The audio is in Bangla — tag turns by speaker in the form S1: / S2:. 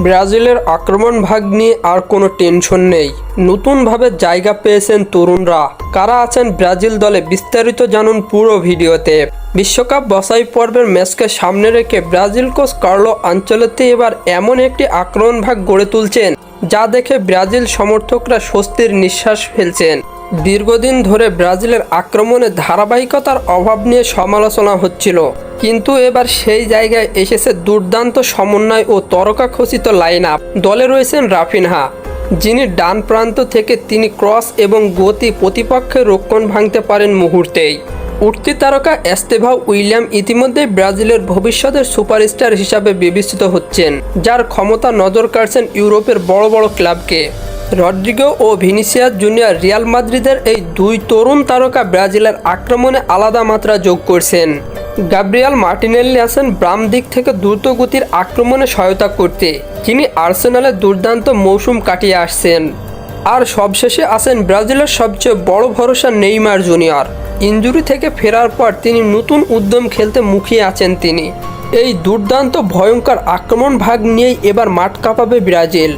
S1: ব্রাজিলের আক্রমণ ভাগ নিয়ে আর কোনো টেনশন নেই। নতুনভাবে জায়গা পেয়েছেন তরুণরা। কারা আছেন ব্রাজিল দলে বিস্তারিত জানুন পুরো ভিডিওতে। বিশ্বকাপ বাছাই পর্বের ম্যাচকে সামনে রেখে ব্রাজিল কোচ কার্লো আনচেলত্তি এবার এমন একটি আক্রমণ ভাগ গড়ে তুলছেন যা দেখে ব্রাজিল সমর্থকরা স্বস্তির নিঃশ্বাস ফেলছেন। দীর্ঘদিন ধরে ব্রাজিলের আক্রমণে ধারাবাহিকতার অভাব নিয়ে সমালোচনা হচ্ছিল, কিন্তু এবার সেই জায়গায় এসেছে দুর্দান্ত সমন্বয় ও তরকাখচিত লাইন আপ। দলে রয়েছেন রাফিনহা, যিনি ডান প্রান্ত থেকে তিনি ক্রস এবং গতি প্রতিপক্ষের রক্ষণ ভাঙতে পারেন মুহূর্তেই। উঠতি তারকা এস্তেভাও উইলিয়াম ইতিমধ্যেই ব্রাজিলের ভবিষ্যতের সুপারস্টার হিসাবে বিবেচিত হচ্ছেন, যার ক্ষমতা নজর কাড়ছেন ইউরোপের বড় বড় ক্লাবকে। রদ্রিগো ও ভিনিসিয়াস জুনিয়র রিয়াল মাদ্রিদের এই দুই তরুণ তারকা ব্রাজিলের আক্রমণে আলাদা মাত্রা যোগ করছেন। গাব্রিয়েল মার্টিনেল্লি আছেন বাম দিক থেকে দ্রুত গতির আক্রমণে সহায়তা করতে, যিনি আর্সেনালের দুর্দান্ত মৌসুম কাটিয়ে আসছেন। আর সবশেষে আছেন ব্রাজিলের সবচেয়ে বড় ভরসা নেইমার জুনিয়র। ইনজুরি থেকে ফেরার পর তিনি নতুন উদ্যম খেলতে মুখিয়ে আছেন তিনি। এই দুর্দান্ত ভয়ঙ্কর আক্রমণ ভাগ নিয়েই এবার মাঠ কাঁপাবে ব্রাজিল।